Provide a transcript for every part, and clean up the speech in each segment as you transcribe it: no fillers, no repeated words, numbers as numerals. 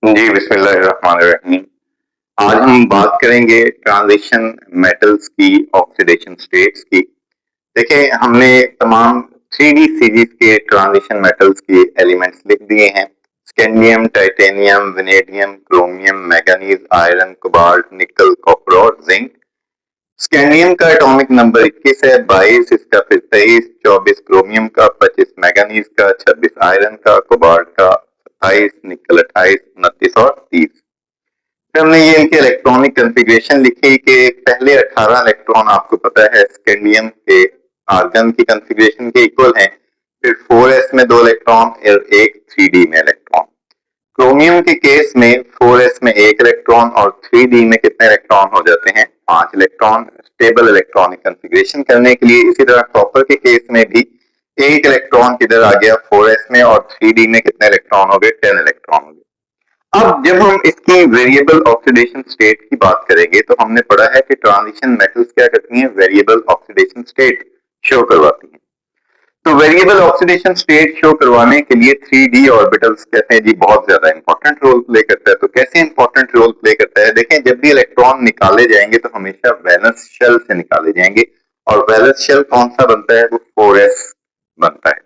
जी, बिस्मिल्लाहिर्रहमानिर्रहीम। आज हम बात करेंगे ट्रांजिशन मेटल्स की ऑक्सीडेशन स्टेट्स की। देखिए, हमने तमाम 3D सीरीज के ट्रांजिशन मेटल्स के एलिमेंट्स लिख दिए हैं। Scandium, titanium, vanadium, chromium, manganese, iron, cobalt, निकल, कॉपर और जिंक। स्कैंडियम का एटॉमिक नंबर 21 है, 22 इसका, फिर 23, 24 क्रोमियम का, 25 मैंगनीज का, 26 आयरन का, कोबाल्ट का, 27 निकल, 28, 29 और 30। फिर हमने ये इनके इलेक्ट्रॉनिक कॉन्फ़िगरेशन लिखी कि पहले 18 इलेक्ट्रॉन आपको पता है स्कैंडियम के आर्गन की कॉन्फ़िगरेशन के इक्वल हैं। फिर 4s में 2 इलेक्ट्रॉन और एक 3d में इलेक्ट्रॉन। क्रोमियम के केस में 4s में 1 इलेक्ट्रॉन और 3d में कितने इलेक्ट्रॉन हो जाते हैं? 5 इलेक्ट्रॉन स्टेबल इलेक्ट्रॉनिक कॉन्फ़िगरेशन करने के लिए। इसी तरह कॉपर के केस में भी 1 इलेक्ट्रॉन किधर आ गया 4s में और 3d में कितने इलेक्ट्रॉन हो गए? 10 इलेक्ट्रॉन हो गए। अब जब हम इसकी वेरिएबल ऑक्सीडेशन स्टेट की बात करेंगे तो हमने पढ़ा है कि ट्रांजिशन मेटल्स क्या करती हैं? वेरिएबल ऑक्सीडेशन स्टेट शो करवाती हैं। तो वेरिएबल ऑक्सीडेशन स्टेट शो करवाने के लिए 3d ऑर्बिटल्स कहते हैं जी बहुत ज्यादा इंपॉर्टेंट रोल प्ले करता है। तो कैसे इंपॉर्टेंट रोल प्ले करता है? देखें, जब भी इलेक्ट्रॉन निकाले जाएंगे तो हमेशा वैलेंस शेल से निकाले जाएंगे और वैलेंस शेल कौन सा बनता है? वो 4s बनता है।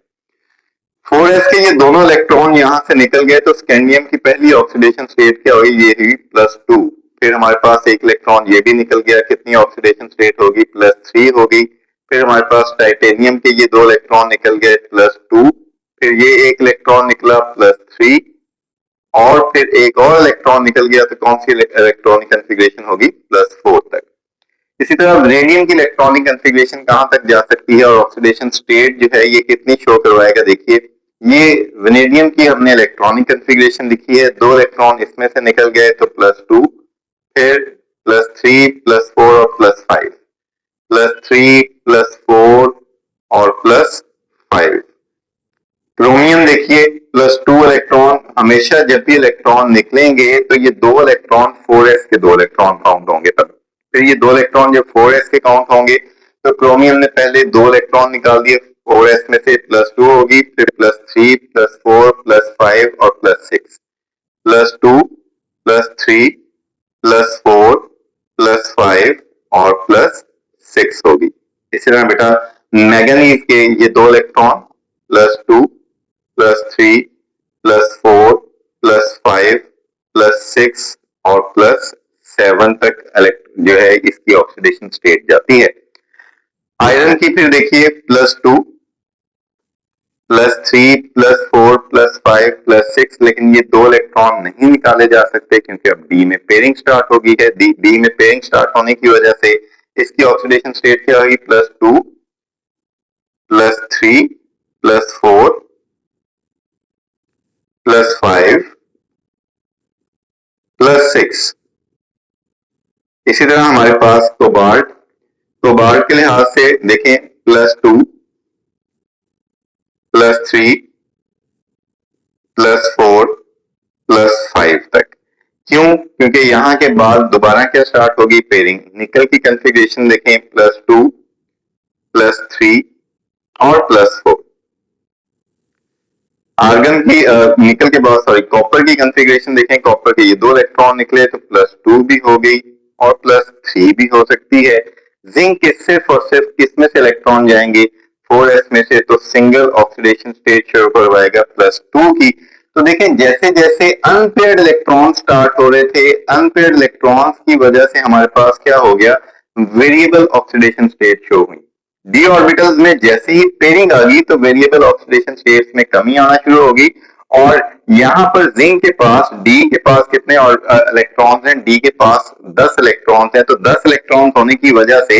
4s के ये दोनों इलेक्ट्रॉन यहां से निकल गए तो स्कैंडियम की पहली ऑक्सीडेशन स्टेट क्या हुई? ये हुई +2। फिर हमारे पास एक इलेक्ट्रॉन ये भी निकल गया, कितनी ऑक्सीडेशन स्टेट होगी? +3 होगी। फिर हमारे पास टाइटेनियम के ये 2 इलेक्ट्रॉन निकल गए +2। फिर ये एक इलेक्ट्रॉन निकला +3 और फिर एक और इलेक्ट्रॉन निकल गया तो कौन सी इलेक्ट्रॉनिक कॉन्फ़िगरेशन होगी? +4 तक। इसी तरह वेनेडियम की इलेक्ट्रॉनिक कॉन्फ़िगरेशन कहां तक जा सकती है और ऑक्सीडेशन स्टेट जो है ये कितनी शो करवाएगा? देखिए, ये वेनेडियम की हमने इलेक्ट्रॉनिक कॉन्फ़िगरेशन लिखी है। 2 इलेक्ट्रॉन इसमें से निकल गए तो +2, फिर +3, +4 और +5, +3, +4 और +5। क्रोमियम देखिए, +2 इलेक्ट्रॉन, हमेशा जब भी इलेक्ट्रॉन निकलेंगे तो ये 2 इलेक्ट्रॉन 4s के 2 इलेक्ट्रॉन काउंट होंगे तब। फिर ये 2 इलेक्ट्रॉन जब 4s के काउंट होंगे तो क्रोमियम ने पहले 2 इलेक्ट्रॉन निकाल दिए 4s में से, +2 होगी, फिर +3, +4, +5 और +6। +2, +3, +4, +5 और +6 होगी। इसी तरह बेटा मैंगनीज के ये 2 इलेक्ट्रॉन +2, +3, +4, +5, +6 और +7 तक जो है इसकी ऑक्सीडेशन स्टेट जाती है। आयरन की फिर देखिए +2, +3, +4, +5, +6, लेकिन ये 2 इलेक्ट्रॉन नहीं निकाले जा सकते क्योंकि अब डी में पेयरिंग स्टार्ट होगी है। डी में पेयरिंग स्टार्ट होने की वजह से इसकी ऑक्सीडेशन स्टेट क्या होगी? +2, +3, +4, +5, +6। इसी तरह हमारे पास कोबाल्ट के लिहाज से देखें +2, +3, +4, +5 तक। क्यों? क्योंकि यहाँ के बाद दोबारा क्या स्टार्ट होगी? पेयरिंग। निकल की कॉन्फ़िगरेशन देखें +2, +3 और +4। आर्गन की निकल के बाद कॉपर की कॉन्फ़िगरेशन देखें, कॉपर के ये 2 इलेक्ट्रॉन निकले तो +2 भी हो गई और +3 भी हो सकती है। जिंक के सिर्फ और सिर्फ किसमें से इलेक्ट्रॉन जाएंगे? 4s में से, तो सिंगल ऑक्सीडेशन स्टेट शो करवाएगा +2 की। तो देखें, जैसे जैसे अनपेयर्ड इलेक्ट्रॉन स्टार्ट हो रहे थे, अनपेयर्ड इलेक्ट्रॉन्स की वजह से हमारे पास क्या हो गया? वेरिएबल ऑक्सीडेशन स्टेट शो हुई। डी ऑर्बिटल्स में जैसे ही पेयरिंग आ गई तो वेरिएबल ऑक्सीडेशन स्टेट्स में कमी आना शुरू होगी और यहाँ पर जिंक के पास, डी के पास कितने और इलेक्ट्रॉन्स हैं? डी के पास 10 इलेक्ट्रॉन्स हैं। तो 10 इलेक्ट्रॉन्स होने की वजह से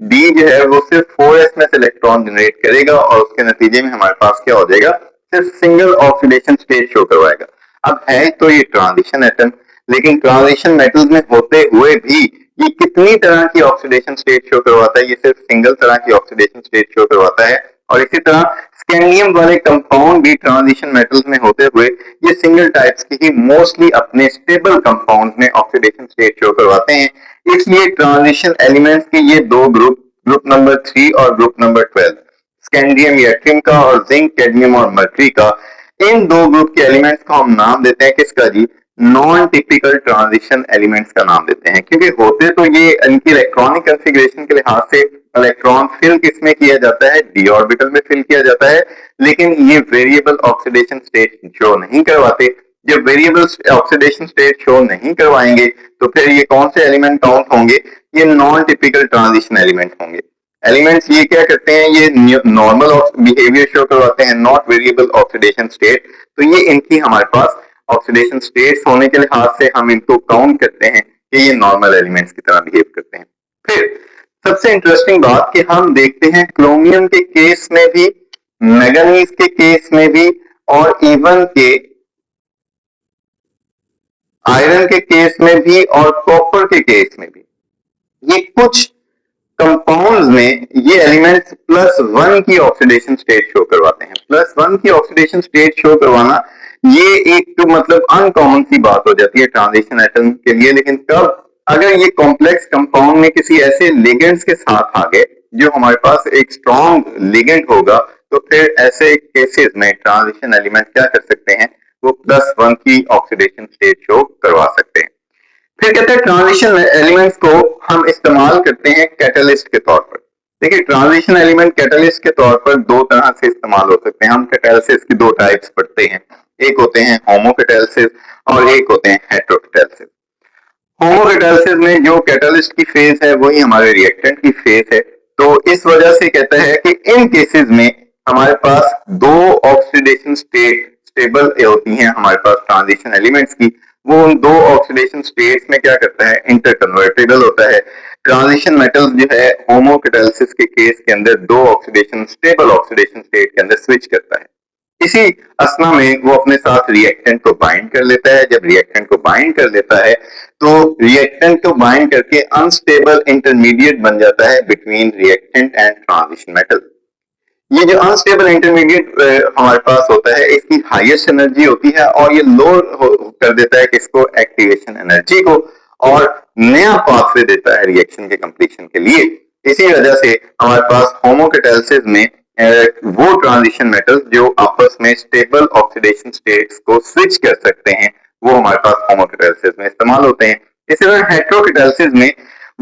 डी जो है वो सिर्फ 4s में से इलेक्ट्रॉन जनरेट करेगा और उसके नतीजे में हमारे पास क्या हो जाएगा? सिर्फ सिंगल ऑक्सीडेशन स्टेट शो करवाएगा। अब है तो ये ट्रांजिशन एटम, लेकिन ट्रांजिशन मेटल्स में होते हुए भी ये कितनी तरह की ऑक्सीडेशन स्टेट शो करवाता है? ये सिर्फ सिंगल तरह की ऑक्सीडेशन स्टेट शो करवाता है। और इसी तरह स्कैंडियम वाले कंपाउंड भी ट्रांजिशन मेटल्स में होते हुए ये सिंगल टाइप्स की ही मोस्टली अपने स्टेबल कंपाउंड में ऑक्सीडेशन स्टेट शो करवाते हैं। इसलिए ट्रांजिशन एलिमेंट्स के ये 2 ग्रुप नंबर 3 और ग्रुप नंबर 12, स्कैंडियम यट्रियम का और जिंक, कैडमियम और मर्क्यूरी का, इन 2 ग्रुप के एलिमेंट्स को हम नाम देते हैं किसका जी? नॉन टिपिकल ट्रांजिशन एलिमेंट्स का नाम देते हैं, क्योंकि होते तो ये इनकी इलेक्ट्रॉनिक कॉन्फ़िगरेशन के लिहाज से इलेक्ट्रॉन फिल किसमें किया जाता है, डी ऑर्बिटल में फिल किया जाता है, लेकिन ये वेरिएबल ऑक्सीडेशन स्टेट शो नहीं करवाते। जब वेरिएबल ऑक्सीडेशन स्टेट शो नहीं करवाएंगे तो फिर ये कौन से एलिमेंट काउंट होंगे, ये नॉन टिपिकल ट्रांजिशन एलिमेंट होंगे। एलिमेंट्स ये क्या करते हैं, ये नॉर्मल बिहेवियर शो करवाते हैं, नॉट वेरिएबल ऑक्सीडेशन स्टेट। तो ये इनकी हमारे पास ऑक्सीडेशन स्टेट्स होने के लिहाज से हम इनको काउंट करते हैं कि ये नॉर्मल एलिमेंट्स की तरह बिहेव करते हैं। फिर सबसे इंटरेस्टिंग बात कि हम देखते हैं क्रोमियम के केस में भी, मैंगनीज के केस में भी, और इवन के आयरन के केस में भी और कॉपर के केस में भी, ये कुछ कंपाउंड्स में ये एलिमेंट्स +1 की ऑक्सीडेशन स्टेट शो करवाते हैं। +1 की ऑक्सीडेशन स्टेट शो करवाना ये एक मतलब अनकॉमन सी बात हो जाती है ट्रांजिशन एटम के लिए। लेकिन कब, अगर ये कॉम्प्लेक्स कंपाउंड में किसी ऐसे लिगेंड्स के साथ आ गए जो हमारे पास एक स्ट्रॉन्ग लिगेंड होगा, तो फिर ऐसे केसेस में ट्रांजिशन एलिमेंट क्या कर सकते हैं, वो +1 की ऑक्सीडेशन स्टेट शो करवा सकते हैं। फिर कहते हैं ट्रांजिशन एलिमेंट्स को हम इस्तेमाल करते हैं कैटलिस्ट के तौर पर। देखिए ट्रांजिशन एलिमेंट कैटलिस्ट के तौर पर दो तरह से इस्तेमाल हो सकते हैं। हम कैटालिसिस की दो टाइप्स पढ़ते हैं, एक होते हैं होमोकैटालिसिस और एक होते हैं हेटेरोकैटालिसिस। होमोकैटालिसिस में जो कैटलिस्ट की फेज है वही हमारे रिएक्टेंट की फेज है। तो इस वजह से कहता है कि इन केसेस में हमारे पास दो ऑक्सीडेशन स्टेट स्टेबल होती हैं हमारे पास ट्रांजिशन एलिमेंट्स की। वो उन दो ऑक्सीडेशन स्टेट्स में क्या करता है, इंटरकन्वर्टेबल होता है। ट्रांजिशन मेटल्स जो है होमोकैटालिसिस के केस के अंदर दो ऑक्सीडेशन स्टेबल ऑक्सीडेशन स्टेट के अंदर स्विच करता है। इसी असना में वो अपने साथ रिएक्टेंट को बाइंड कर लेता है। जब रिएक्टेंट को बाइंड कर लेता है तो रिएक्टेंट को बाइंड करके अनस्टेबल इंटरमीडिएट बन जाता है between reactant and transition metal. ये जो अनस्टेबल इंटरमीडिएट हमारे पास होता है, इसकी हाईएस्ट एनर्जी होती है और ये लो कर देता है किसको, एक्टिवेशन एनर्जी को, और नया पाथवे देता है रिएक्शन के कंप्लीशन के लिए। इसी वजह से हमारे पास होमोकैटालिसिस में वो ट्रांजिशन मेटल्स जो आपस में स्टेबल ऑक्सीडेशन स्टेट्स को स्विच कर सकते हैं, वो हमारे पास होमोकैटालिसिस में इस्तेमाल होते हैं। इसी तरह हेटेरोकैटालिसिस में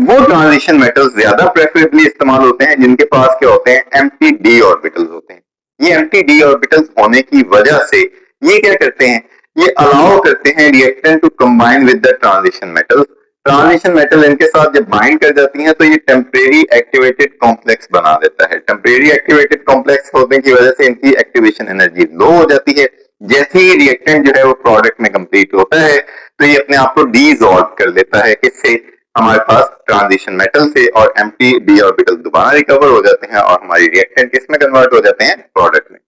वो ट्रांजिशन मेटल्स ज्यादा प्रेफरेबली इस्तेमाल होते हैं जिनके पास क्या होते हैं, एम्प्टी डी ऑर्बिटल्स होते हैं। ये एम्प्टी डी ऑर्बिटल्स होने की वजह से ये क्या करते हैं, ये अलाउ करते हैं reactant to combine with the transition metals. Transition metal इनके साथ जब बाइंड कर जाती हैं तो ये टेम्परेरी एक्टिवेटेड कॉम्प्लेक्स बना देता है। टेम्परेरी एक्टिवेटेड कॉम्प्लेक्स होने की वजह से इनकी एक्टिवेशन एनर्जी लो हो जाती है। जैसे ही रिएक्टेंट जो है वो प्रोडक्ट में कंप्लीट होता है तो ये अपने आप को डीसॉल्व कर लेता है, किससे, हमारे पास ट्रांजिशन मेटल से, और एम्प्टी डी ऑर्बिटल दोबारा रिकवर हो जाते हैं और हमारी रिएक्टेंट किस में कन्वर्ट हो जाते हैं, प्रोडक्ट में।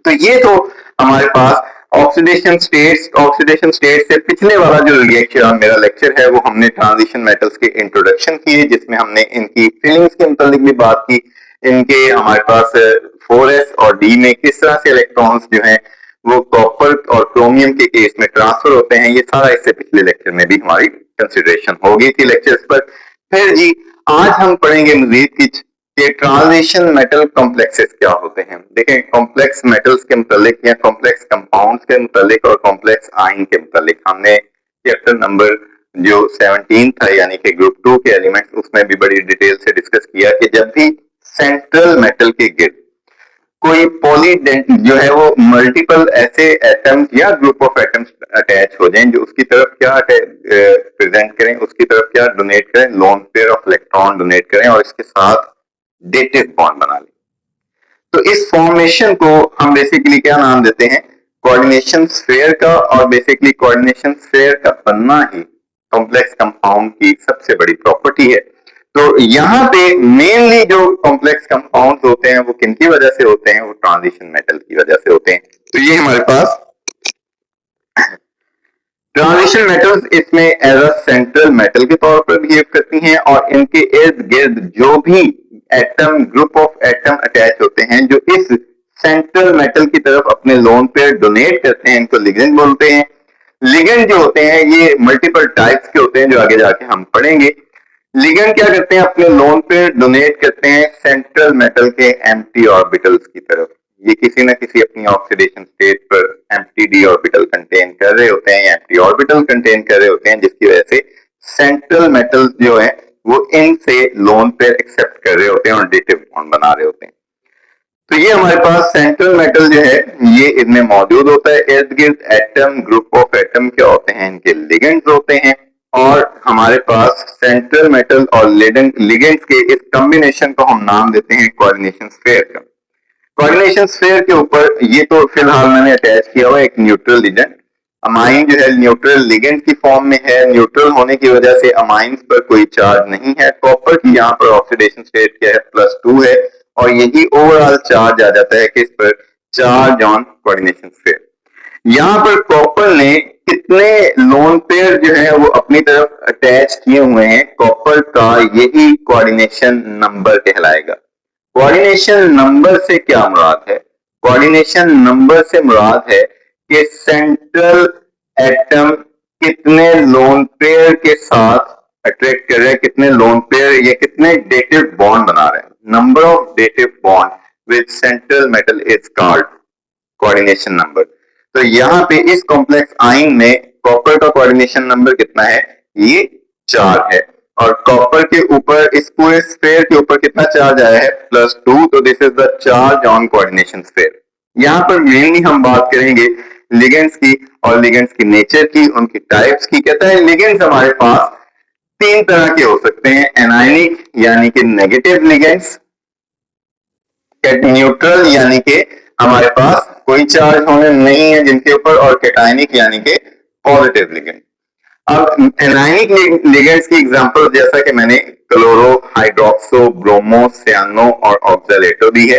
तो ये तो हमारे पास ऑक्सीडेशन स्टेट से पिछले वाला जो रिएक्शन मेरा लेक्चर है वो हमने ट्रांजिशन मेटल्स के इंट्रोडक्शन किए, जिसमें हमने इनकी फीलिंग्स के मुतालिक भी बात की। इनके हमारे पास 4s और d में किस तरह से इलेक्ट्रॉन्स जो हैं वो कॉपर और क्रोमियम के केस में ट्रांसफर होते हैं, ये सारा इससे पिछले लेक्चर में भी हमारी कंसिडरेशन हो गई थी लेक्चर्स पर। फिर जी आज हम पढ़ेंगे मजीद कुछ कि ट्रांजिशन मेटल कॉम्प्लेक्सेस क्या होते हैं। देखें कॉम्प्लेक्स मेटल्स के मुतालिक या कॉम्प्लेक्स कंपाउंड्स के मुतालिक और कॉम्प्लेक्स आयन के मुतालिक हमने चैप्टर नंबर जो 17 था यानी कि ग्रुप 2 के एलिमेंट्स, उसमें भी बड़ी डिटेल से डिस्कस किया कि जब भी सेंट्रल मेटल के गिर्द कोई पॉलीडेंट जो है वो मल्टीपल ऐसे एटम्स या ग्रुप ऑफ एटम्स अटैच हो जाएं जो उसकी तरफ क्या प्रेजेंट करें, उसकी तरफ क्या डोनेट करें, lone pair of electron donate करें और इसके साथ डेटिव बॉन्ड बना लें। तो इस फॉर्मेशन को हम बेसिकली क्या नाम देते हैं, कोऑर्डिनेशन स्फीयर का। और बेसिकली कोऑर्डिनेशन स्फीयर का बनना ही कॉम्प्लेक्स कंपाउंड की सबसे बड़ी प्रॉपर्टी है। तो यहाँ पे मेनली जो कॉम्प्लेक्स कंपाउंड होते हैं वो किनकी वजह से होते हैं, वो ट्रांजिशन मेटल की वजह से होते हैं। तो ये हमारे पास ट्रांजिशन मेटल्स इसमें एज अ सेंट्रल मेटल के तौर पर बिहेव करती हैं और इनके इर्द गिर्द जो भी atom group of atom attach होते हैं जो इस सेंट्रल मेटल की तरफ अपने लोन पेयर डोनेट करते हैं, इनको लिगेंड बोलते हैं। लिगेंड जो होते हैं ये मल्टीपल टाइप्स के होते हैं जो आगे जाके हम पढ़ेंगे। लिगेंड क्या करते हैं, अपने लोन पेयर डोनेट करते हैं सेंट्रल मेटल के एम्प्टी ऑर्बिटल्स की तरफ। ये किसी न किसी अपनी ऑक्सीडेशन स्टेट पर एम्प्टी डी ऑर्बिटल कंटेन कर रहे होते हैं, एम्प्टी ऑर्बिटल कंटेन कर रहे होते हैं, जिसकी वजह से सेंट्रल मेटल्स जो है वो इनसे लोन पेयर एक्सेप्ट कर रहे होते हैं और डेटिव बॉन्ड बना रहे होते हैं। तो ये हमारे पास सेंट्रल मेटल जो है ये इनमें मौजूद होता है। इर्द गिर्द एटम, ग्रुप ऑफ एटम क्या होते हैं, इनके लिगेंड्स होते हैं, और हमारे पास सेंट्रल मेटल और लिगेंड्स के इस कॉम्बिनेशन को हम नाम देते हैं कोऑर्डिनेशन स्फीयर का। कोऑर्डिनेशन स्फीयर के ऊपर ये तो फिलहाल मैंने अटैच किया हुआ एक न्यूट्रल लिगेंड। अमाइन जो है न्यूट्रल लिगेंड की फॉर्म में है, न्यूट्रल होने की वजह से अमाइंस पर कोई चार्ज नहीं है। कॉपर की यहाँ पर ऑक्सीडेशन स्टेट क्या है, +2 है, और यही ओवरऑल चार्ज आ जाता है किस पर, चार्ज ऑन कोऑर्डिनेशन स्फीयर। यहाँ पर कॉपर ने कितने लोन पेयर जो है वो अपनी तरफ अटैच किए हुए हैं, कॉपर का यही कोऑर्डिनेशन नंबर कहलाएगा। कोऑर्डिनेशन नंबर से क्या मुराद है, कोऑर्डिनेशन नंबर से मुराद है कि सेंट्रल एटम कितने लोन पेयर के साथ अट्रैक्ट कर रहे हैं, कितने लोन पेयर या कितने डेटिव बॉन्ड बना रहे हैं। Number of dative bond with central metal is called coordination number. तो यहाँ पे इस कॉम्प्लेक्स आयन में कॉपर का कोऑर्डिनेशन नंबर कितना है, ये 4 है, और कॉपर के ऊपर इस पूरे स्फीयर के ऊपर कितना चार्ज आया है, +2। तो this is the charge on coordination sphere. यहाँ पर मेनली हम बात करेंगे लिगेंड्स की, और लिगेंड्स की नेचर की, उनकी टाइप्स की। कहता है लिगेंड्स हमारे पास 3 तरह के हो सकते हैं, एनायनिक यानी कि नेगेटिव लिगेंड्स, न्यूट्रल यानी कि हमारे पास कोई चार्ज होने नहीं है जिनके ऊपर, और कैटायनिक यानी कि पॉजिटिव लिगेंड। अब एनायनिक लिगेंड्स की एग्जांपल जैसा कि मैंने क्लोरो, हाइड्रोक्सो, ब्रोमो, सियानो और ऑक्सलेटो दी है।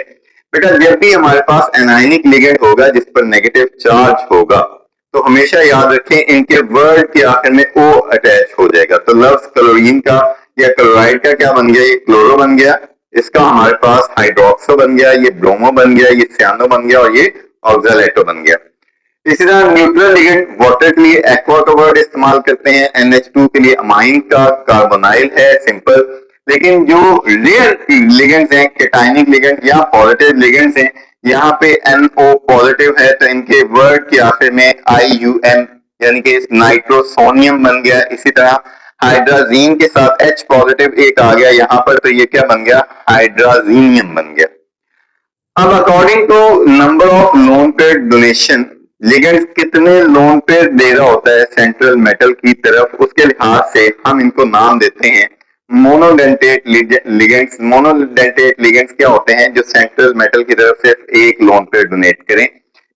बेटा जब भी हमारे पास एनायनिक लिगेंड होगा जिस पर नेगेटिव चार्ज होगा, तो हमेशा याद रखें इनके वर्ड के आखिर में ओ अटैच हो जाएगा। तो लफ्ज क्लोरीन का या क्लोराइड का क्या बन गया, ये क्लोरो बन गया, इसका हमारे पास हाइड्रोक्सो बन गया, ये ब्रोमो बन गया, ये सियानो बन गया, और ये ऑक्सलेटो बन गया। इसी तरह न्यूट्रल लिगेंड वाटर के लिए एक्वा का वर्ड इस्तेमाल करते हैं, NH2 के लिए अमाइन का कार्बोनाइल है, सिंपल। लेकिन जो रेयर लिगेंड्स हैं, कैटायनिक लिगेंड या पॉजिटिव लिगेंड्स हैं, यहाँ पे NO पॉजिटिव है, तो इनके वर्ड के आखिर में IUM यानी कि नाइट्रोसोनियम बन गया। इसी तरह हाइड्राजीन के साथ H पॉजिटिव एक आ गया यहाँ पर, तो ये क्या बन गया, हाइड्राजीनियम बन गया। अब according to number of lone pair donation, ligands कितने लोन पेयर दे रहा होता है सेंट्रल मेटल की तरफ, उसके लिहाज से हम इनको नाम देते हैं मोनोडेंटेट लिगेंड्स। मोनोडेंटेट लिगेंड्स क्या होते हैं, जो सेंट्रल मेटल की तरफ सिर्फ एक लोन पेयर डोनेट करें,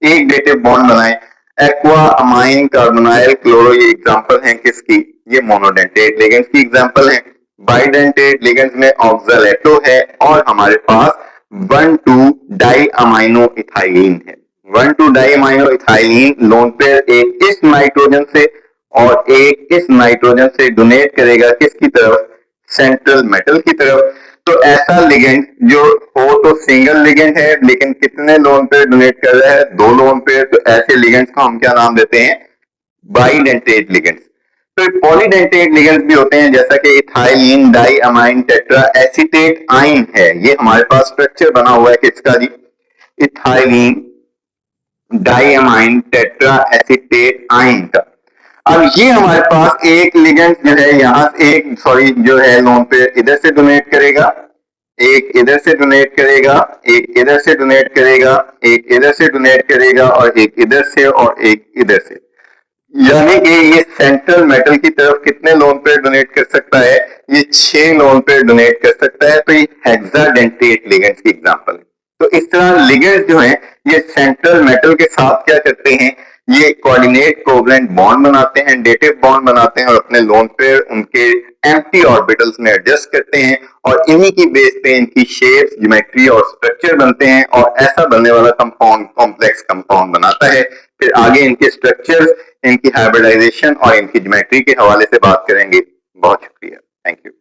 एक डेटिव बॉन्ड बनाएं। एक्वा, अमाइन, कार्बोनाइल, क्लोरो ये एग्जांपल हैं किसकी, ये मोनोडेंटेट लिगेंड्स की एग्जांपल हैं। बाइडेंटेट लिगेंड्स में ऑक्सलेटो है, और हमारे पास 1,2 डाई अमाइनो इथाइलिन है। 1,2 diamino ethylene lone pair एक इस नाइट्रोजन से और एक इस नाइट्रोजन से डोनेट करेगा किसकी तरफ, सेंट्रल मेटल की तरफ। तो ऐसा लिगेंड जो हो तो सिंगल लिगेंड है, लेकिन कितने लोन पेयर डोनेट कर रहा है, 2 लोन पेयर, तो ऐसे लिगेंड्स को हम क्या नाम देते हैं, बाइडेंटेट लिगेंड्स। तो पॉलीडेंटेट लिगेंड्स भी होते हैं, जैसा कि ethylene, die amine, tetra acetate ion है। ये हमारे पास स्ट्रक्चर बना हुआ है किसका जी, ethylene, die amine, tetra acetate ion का। अब ये हमारे पास एक लिगेंड जो है यहाँ एक जो है लोन पेयर इधर से डोनेट करेगा, एक इधर से डोनेट करेगा, एक इधर से डोनेट करेगा, एक इधर से डोनेट करेगा, और एक इधर से और एक इधर से। यानी कि ये सेंट्रल मेटल की तरफ कितने लोन पेयर डोनेट कर सकता है, ये 6 लोन पेयर डोनेट कर सकता है। तो ये हेक्साडेंटेट लिगेंड्स की एग्जांपल है। तो इस तरह लिगेंड्स जो हैं ये सेंट्रल मेटल के साथ क्या करते हैं, ये कोऑर्डिनेट कोवलेंट बॉन्ड बनाते हैं, डेटिव बॉन्ड बनाते हैं, और अपने लोन पेयर उनके एम्प्टी ऑर्बिटल्स में एडजस्ट करते हैं, और इन्हीं की बेस पे इनकी शेप, ज्योमेट्री और स्ट्रक्चर बनते हैं, और ऐसा बनने वाला कंपाउंड कॉम्प्लेक्स कंपाउंड बनाता है। फिर आगे इनके स्ट्रक्चर्स, इनकी हाइब्रिडाइजेशन और इनकी ज्योमेट्री के हवाले से बात करेंगे। बहुत शुक्रिया, थैंक यू।